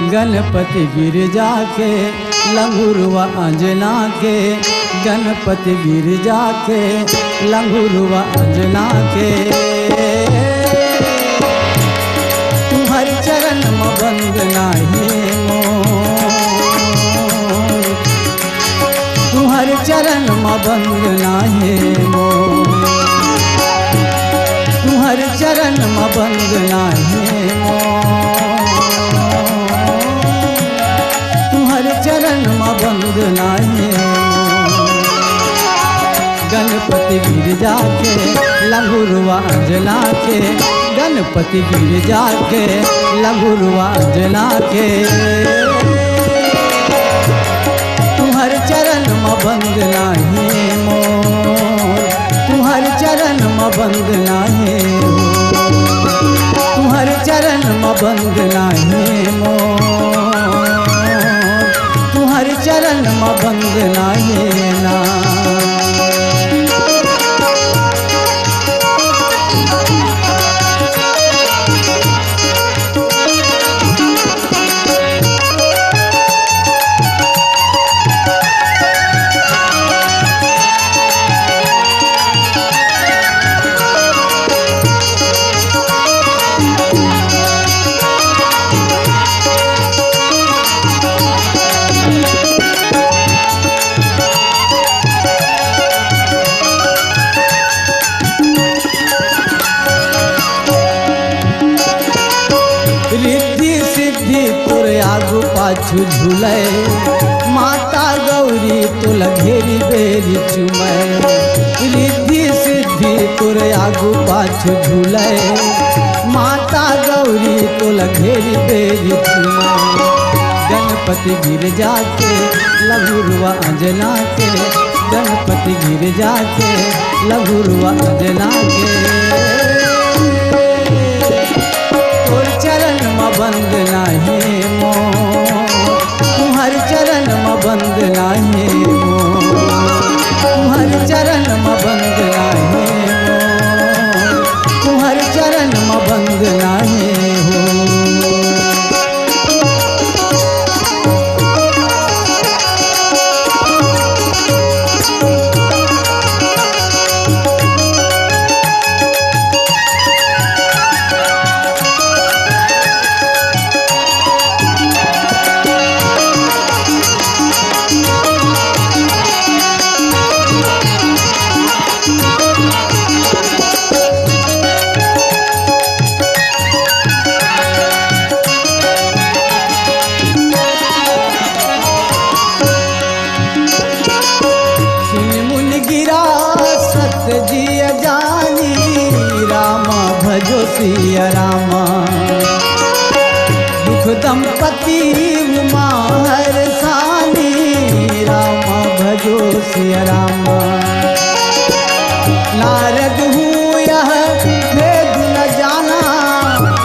गणपति गिरजा के लंगुरवा अंजना के, गणपति गिरजा के लंगुरवा अंजना के। तुम्हारे चरण में वंदना है मोर, तुम्हारे चरण में वंदना है मोर, तुम्हारे चरण में वंदना है मोर, तुम्हारे चरण में वंदना है मोर। गणपति गिरजा के लंगुरवा अंजना के, गणपति गिरजा के लंगुरवा अंजना के। तुम्हारे चरण में वंदना है मोर, तुम्हारे चरण में वंदना है मोर, तुम्हारे चरण में वंदना है मोर, तुम्हारे चरण में वंदना है ना। रिद्धि सिद्धि तोर आगू पाछू झूले, माता गौरी तोल घेरी बेरी चुमै। रिद्धि सिद्धि तोर आगू पाछू झूले, माता गौरी तोल घेरी बेरी चुमै। गणपति गिरजा के लंगुरवा अंजना के, गणपति गिरजा के लंगुरवा अंजना के। चरण में वंदना है मोर, तुम्हारे चरण में वंदना है मोर, तुम्हारे चरण में वंदना है मोर, तुम्हारे चरण में वंदना है हो। जिय जानी रामा भजो सिया रामा, दुख दंपति उमा हर सानी रामा भजो सिया रामा। नारद हूँ यह भेद न जाना,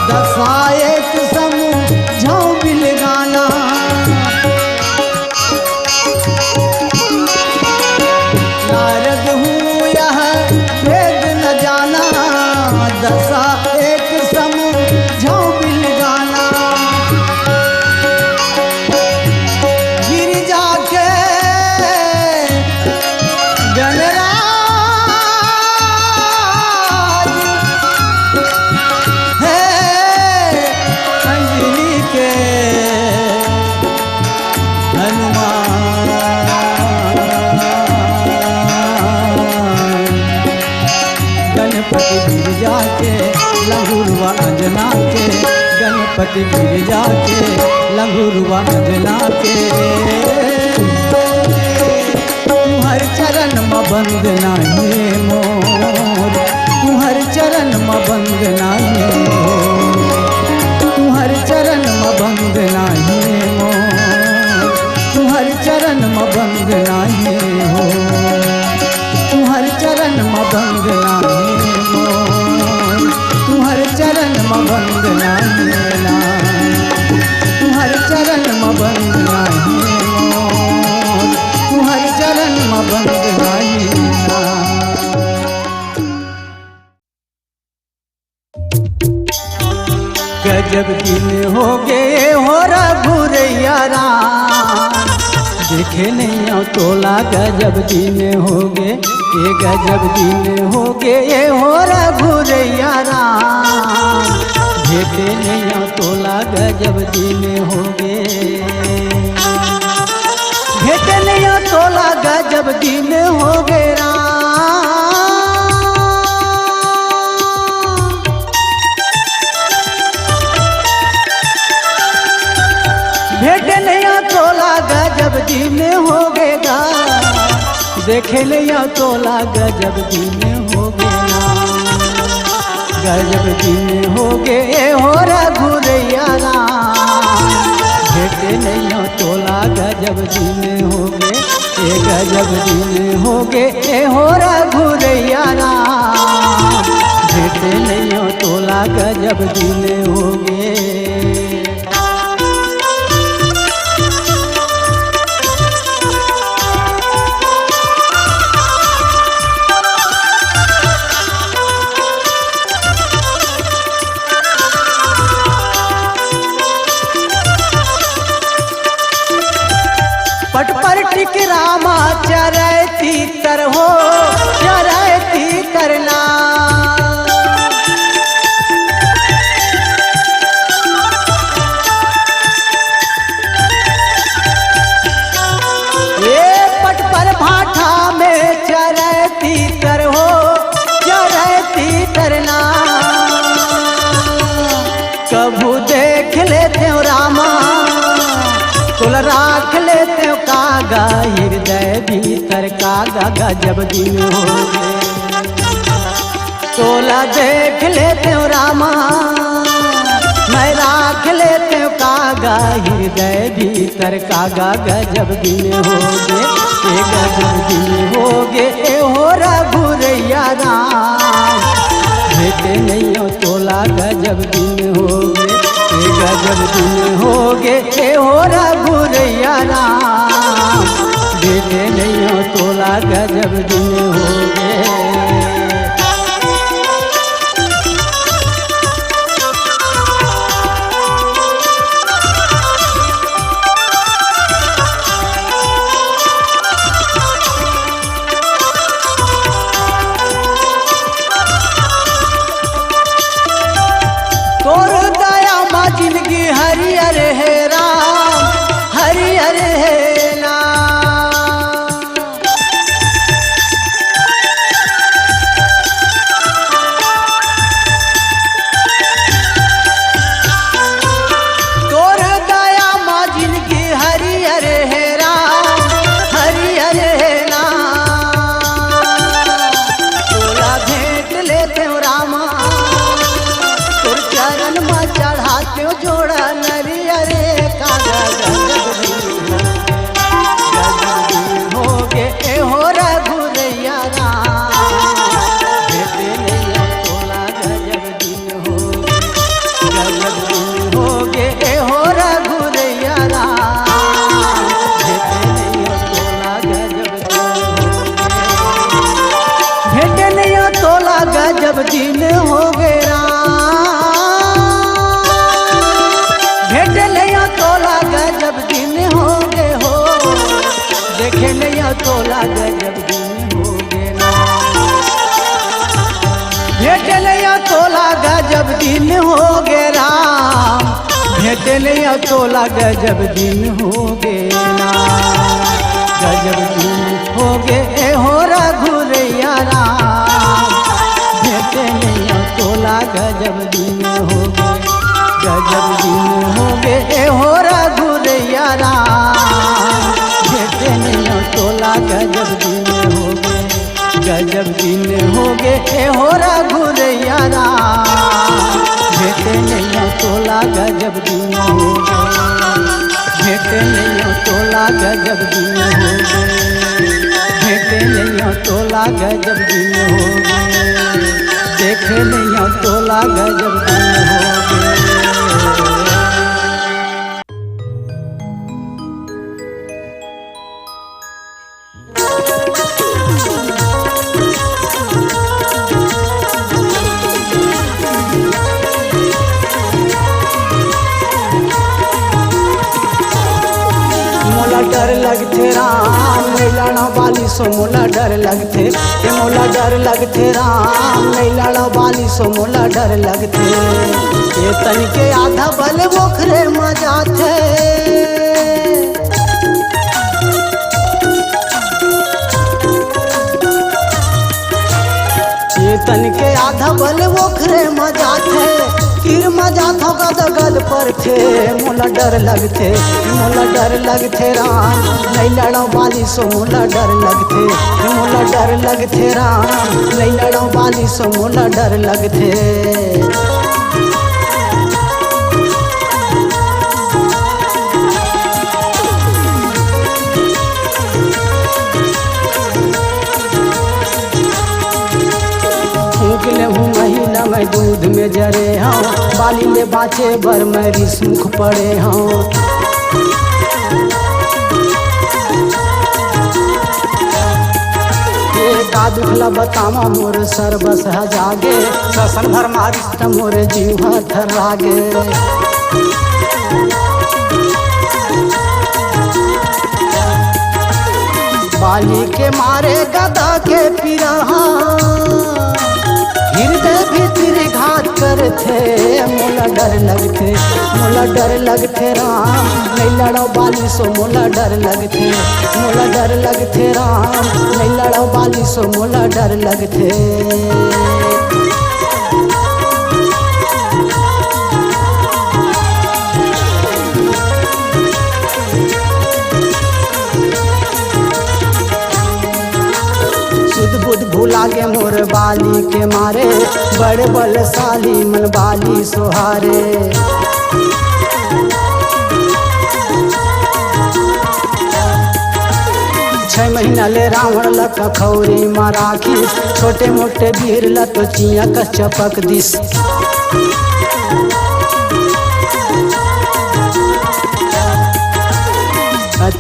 दसाएक समझाऊं बिल गाना। नारद हूँ यह भेद न जाना, दशा एक समझाऊं बिल गाना। गिरजा के गणराज है, अंजनी के हनुमान। गणपति गिरजा के लंगुरवा अंजना के, गणपति गिरजा के लंगुरवा अंजना के। तुम्हारे चरण में वंदना है मोर, तुम्हारे चरण में वंदना है मोर, तुम्हारे चरण में वंदना है मोर, तुम्हारे चरण में वंदना है हो। तुम्हारे चरण में वंदना है मोर, तुम्हारे चरण में वंदना है ना, तुम्हारे चरण में वंदना है मोर, तुम्हारे चरण में वंदना है ना। गजब दिन हो गए हो रघु देखे नहीं तोला गजब दिन हो गे, ये गजब दिन हो गे, ये हो रघुरैया राम। भेटे नहीं तोला गजब दिन हो गे, भेटे नहीं तोला गजब दिन हो गे राम। भेटे नहीं तोला गजब दिन हो गेगा, देखे नहीं तोला गजब दिन हो गेना। गजब दिन हो गे हो रघुरैया राम। भेटे नहीं तोला गजब दिन हो गे, ये गजब दिन हो गे हो रघुरैया राम। भेटे नहीं तोला गजब दिन हो गे। पट पर टिक रामा चरैती तर हो, चरैती तरना। ये पट पर भाठा में चरैती तर हो, चरैती तरना। कभू देख लेते हो रामा, तोला राख लेते हो कागा, हृदय भीतर कागा गजब दिन हो गे। तोला देख लेते हो रामा, मैं राख लेते हो कागा, हृदय भीतर कागा गजब दिन हो गे, ये गजब दिन हो गे हो रघुरैया राम। भेटे नहीं हो तोला गजब दिन हो गे, ये गजब दिन हो गे हो रघुरैया राम। भेटे नहीं हो तोला गजब दिन हो गे। तोर दया माँ जिंदगी हरियर है राम, हरियर है नाम। तोर दया माँ जिंदगी हरियर है राम, हरियर है नाम। तोला भेंट लेते हो रामा, चरण में चढ़ाते हो जोड़ा नरियरे कागा गजब दिन हो गे हो रघुरैया राम। भेटे नहीं तोला गजब दिन हो गे, गजब दिन हो गे हो रघुरैया राम। भेटे नहीं तोला गजब दिन हो गे, भेटे नहीं तोला गजब दिन हो गे राम। भेटे नहीं तोला गजब दिन हो गे हो, देखे नहीं तोला गजब दिन हो गे ना। भेटे नहीं तोला गजब दिन हो गे राम। भेटे नहीं तोला गजब दिन हो गे ना। गजब दिन हो गे हो रघुरैया राम। भेटे नहीं तोला गजब दिन हो गे, गजब दिन हो गे हो रघुरैया राम। भेटे नहीं तोला गजब दिन हो गे, गजब दिन हो गे हो रघुरैया राम। भेटे नहीं तोला गजब दिन हो गे, भेटे नहीं तोला गजब दिन हो गे, भेटे नहीं तोला गजब दिन हो गे, देखे नहीं तोला गजब दिन हो गे। मोला डर लगथे राम नहीं लड़ा बाली सो मोला डर लगथे मोला डर लगथे राम नहीं लड़ा बाली सो मोला डर लगथे ये तन के आधा बल बोखरे मजा थे तन के आधा बल ओखरे मजा थे तीर मजा थो गद गद पर थे मोला डर लगथे राम नहीं लड़ो बाली सो मोला डर लगथे राम नहीं लड़ो बाली सो मोला डर लगथे हूँ महिला मैं दूध में जरे हाँ बाली ले बाचे बर मैं रिसमुख पड़े हाँ का दुखला बतामा मोर सर्वस जागे ससन भर मारिस मोर जीव थर्रागे बाली के मारे गदा के पिरहा हृदय भीतर घात करथे मोला डर लगथे राम नहीं लड़ो बाली सो मोला डर लगथे राम नहीं लड़ो बाली सो मोला डर लगथे भूला गे मोर बाली के मारे बड़े बलशाली मन बाली सोहारे छह महीना ले रावण लक खौरी माराखी छोटे मोटे वीर लत चिया का चपक दिस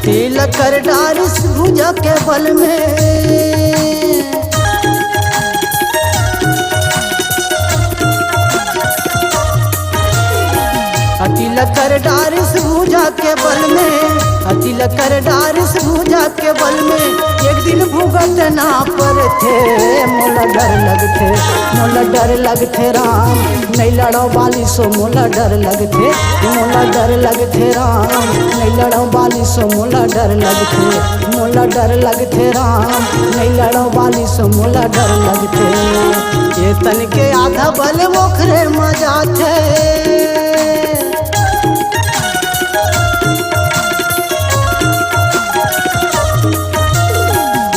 तिल कर डारिस भुजा के बल में अतिल कर डारिस भुजा के बल में अतिल कर डारिस भुजा के बल में एक दिन भुगत ना पर थे मोला डर लगथे राम नहीं लड़ो बाली सो मोला डर लगथे राम नहीं लड़ो बाली सो मोला डर लगथे राम नहीं लड़ो बाली सो मोला डर लगथे ये तन के आधा बल ओखरे मजा थे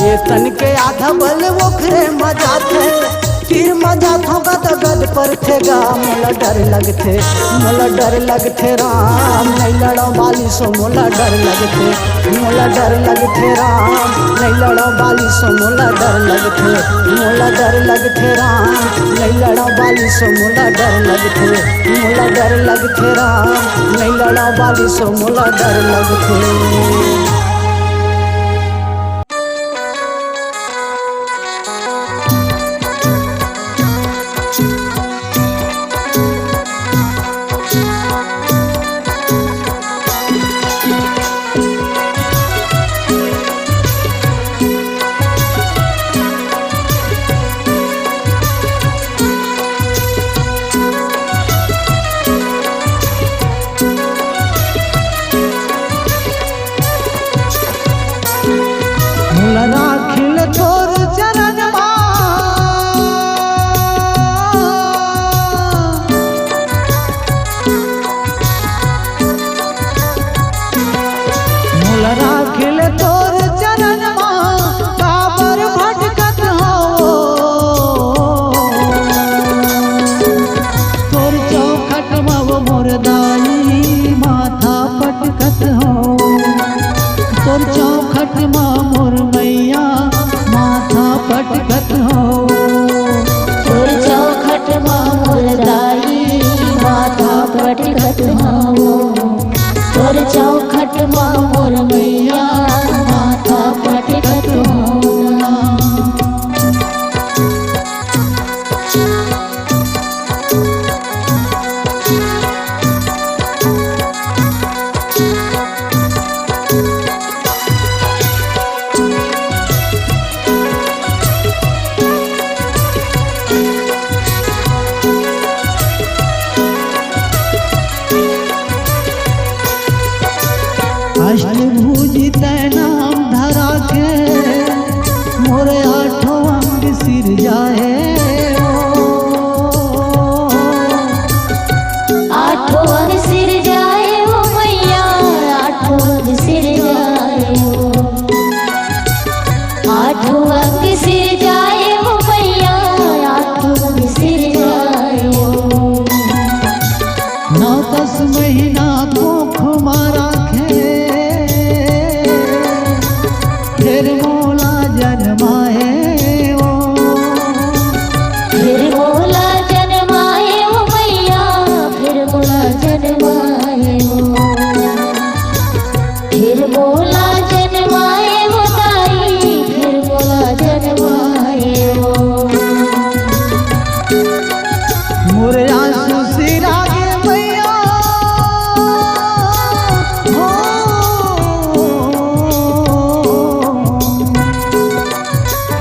ये तन के आधा बल ओखरे मजा थे तीर मजा थो गद पर थेगा मोला डर लगथे राम नहीं लड़ो बाली सो मोला डर लगथे राम नहीं लड़ो बाली सो मोला डर लगथे राम नहीं लड़ो बाली सो मोला डर लगथे राम नहीं लड़ो बाली सो मोला डर लगथे अष्टभुजी तै नाम धरा के मोरे आठों अंग सिर जाए आठों अंग सिर जाए ओ मैया आठों अंग सिर जाए आठों अंग सिर जाए ओ मैया आठों अंग सिर जाए 9-10 महीना कोख मारा खे फिर मोला जन्माए फिर मोला जन्माए ओ मैया फिर मोला जन्माए फिर मोला जन्माए ओ दाई फिर मोला जन्माए मोरे आंसू सिरा के मैया हो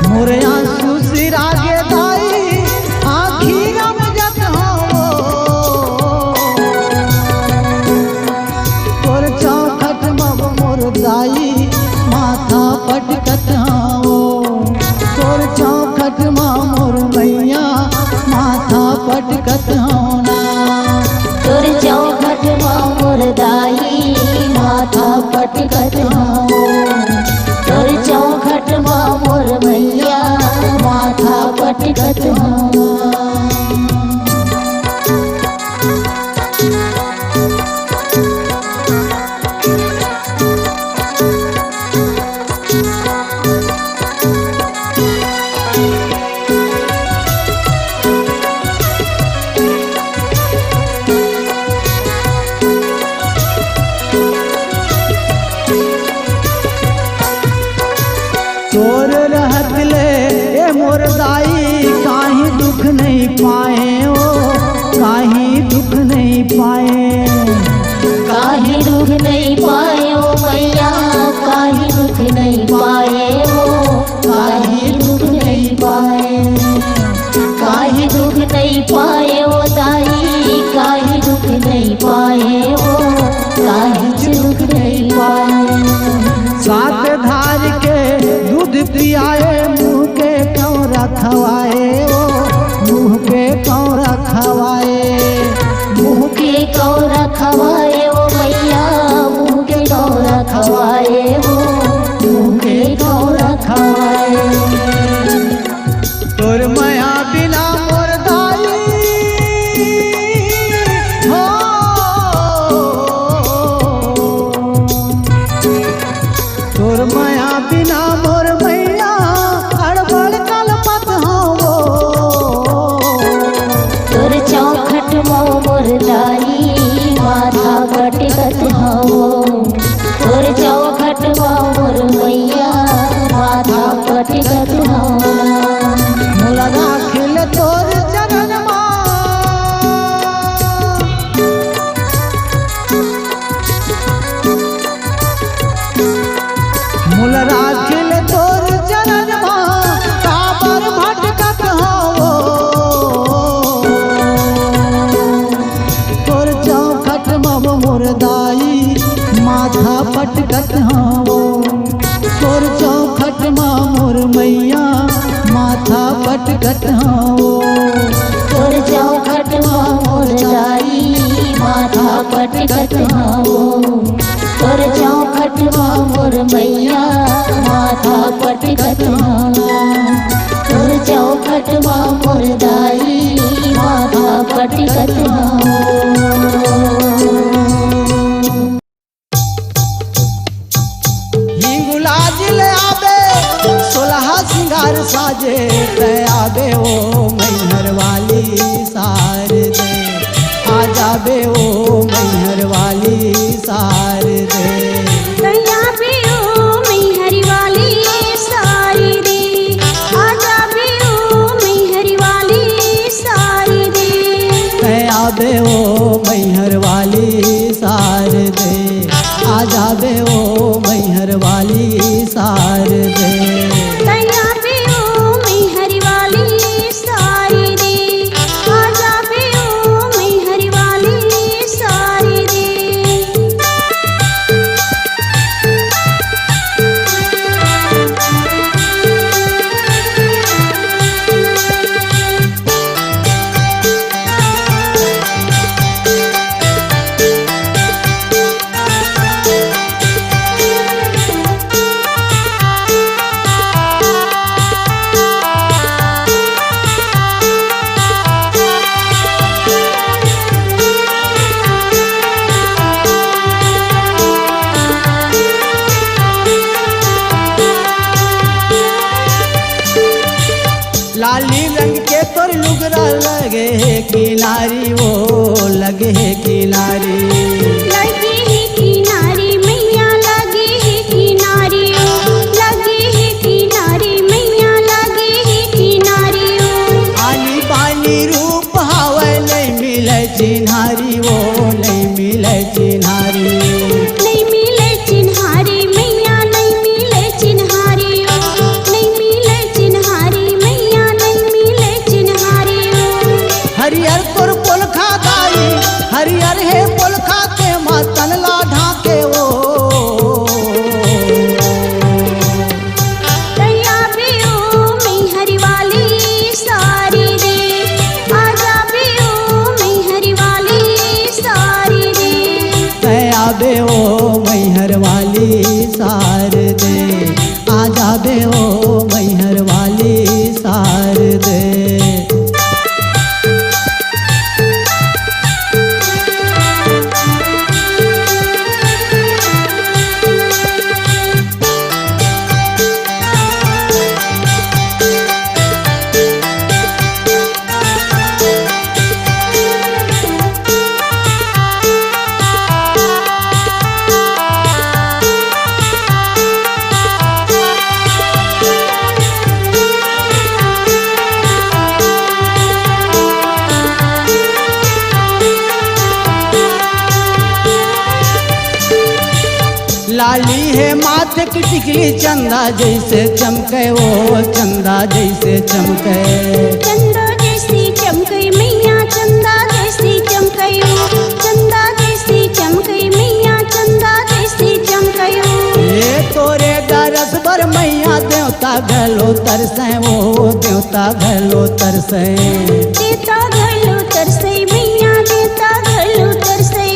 मोरे आंसू सिरा के दाई आखी रम जत हो तोर चौखट मब मोर दाई माथा पटकत हो तोर चौखट मा मोर मैया माथा पटकत होना तोर चौखट मोर दाई माथा पटकत हो तोर चौखट मोर मैया माथा पटकत हो तोर रहत ले ए मोर दाई काहीं दुख नहीं पाए ओ काहीं दुख नहीं पाए काहे दुख नहीं पाए ओ मैया काहे दुख नहीं पाए ओ काहे दुख नहीं पाए काहे दुख नहीं पाए ओ दाई काहे दुख नहीं पाए ओ काहे दुख नहीं पाए सात धार के दूध पियाए मुँह के कौरा खवाए ओ मुँह के कौरा खवाए मुँह के कौरा खवाए ओ मैया मुँह के कौरा खवाए ओ मुँह के कौरा खवाए तोर माया बिना मोर दाई हो तोर माया बिना मोर मैया अड़बड़ कलपत हो तोर चौखट मोर दाई माथा पटकत हो तोर चौखट मोर मैया माथा पटकत हो मोला राखिल तोर चरण मोल राखिल तोर चरण काबर भटकत हो तोर चौखट मब मोर दाई माथा पटकत हो तोर चौखट मा मोर मैया माथा पटकत हो तोर चौखट मोर दाई माथा पटकत हो तोर चौखट मोर मैया माथा पटकत हो तोर चौखट मोर दाई माथा पटकत हो हिंगुलाजिल आबे 16 सिंगार साजे ते आबे ओ मैहर वाली सार दे आ जाबे ओ मैहर वाली सार दे तैया पे ओ मैहर वाली सारी दे आजा पे ओ मैहर वाली सारी दे ते आबे ओ मैहर वाली सार दे आ जाबे ओ मैहर वाली सार दे तैया पे ओ मैहर वाली सारी दे आजा पे ओ मैहर वाली सारी दे लगे है किनारी वो लगे है किनारी। लगी है किनारी मैया लगी है किनारी लगी है किनारी मैया लगी है किनारी। आली बाली रूप हावे नहीं मिले चिन्हारी वो नहीं मिले चिन्हारी। नहीं मिले चिन्हारी मैया नहीं मिले चिन्हारी नहीं मिले चिन्हारी मैया नहीं मिले चिन्हारी। हरियर तोर पोल खादाई हरियर है पोल खाते मातन ला ढाके वो। तैया भी ओ मैहर वाली सारी रे आजा भी ओ मैहर वाली सारी रे। तया बे ओ मैहर वाली सार दे आजा बे ओ मैहर वाली सार दे। लाली है माथे की टिकली चंदा जैसे चमके वो चंदा जैसे चमके। चंदा जैसी चमके मैया चंदा जैसी चमके चंदा जैसी चमके मैया चंदा जैसी चमके। ये तोरे दरस बर मैया देवता घलो तरसे वो देवता घलो तरसे। देता घलो तरसे मैया देता घलो तरसे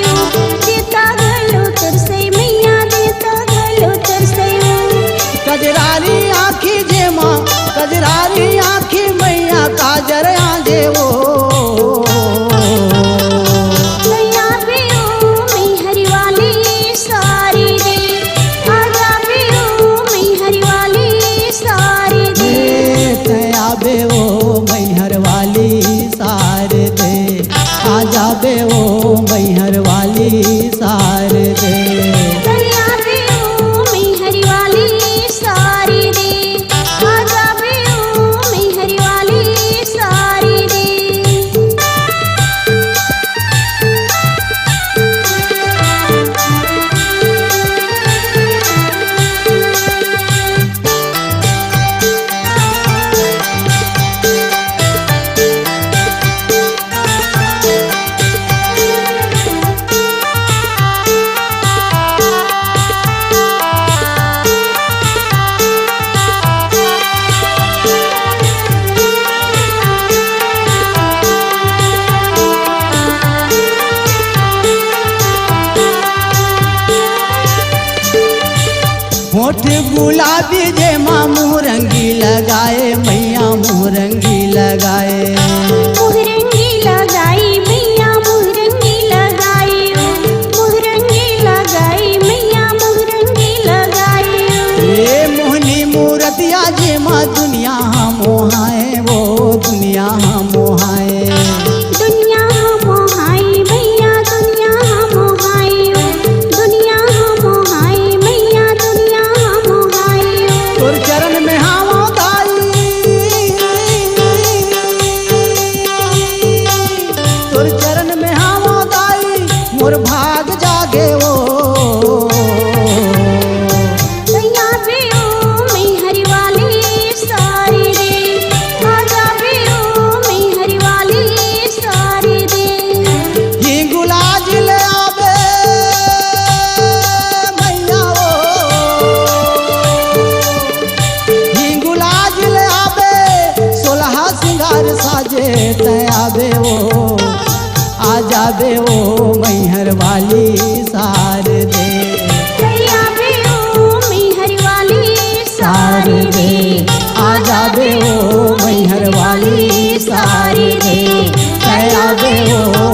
देता घलो तरसे मैया देता घलो तरसे। कजरारी आँखी जे माँ कजरारी आँखी मैया काजर आजे वो। तैया भी ओ मैहर वाली सारी रे आजा भी ओ मैहर वाली सारी रे। तया बे ओ मैहर वाली सार दे आजा बे ओ मैहर वाली सार दे। तैया भी ओ मैहर वाली सारी रे आजा भी ओ मैहर वाली सारी रे। होठ गुलाबी जे माँ मुहरंगी लगाए मैया मुहरंगी लगाए। मुहरंगी लगाई मैया मुहरंगी लगाई मुहरंगी लगाई मैया मुहरंगी लगाई। ये मोहनी मूर्तिया जे माँ दुनिया मोहाए वो दुनिया मोहाए। दुनिया मोहाई मैया दुनिया मोहाई दुनिया मोहाई मैया दुनिया मोहाई। तोर चरण में हावा दाई तोर चरण में हावा दाई मोर भाग जागे वो। तैया भी ओ मैहर वाली सारी रे आजा भी ओ मैहर वाली सारी रे। ही गुलाज ले आवे मैया वो ही गुलाज ले आवे सोलहा सिंगार साजे तया बे वो आजा बे वो मैहर वाली सार दे। तैया भी ओ मैहर वाली सार दे आजा बे वो मैहर वाली सार दे तया बे वो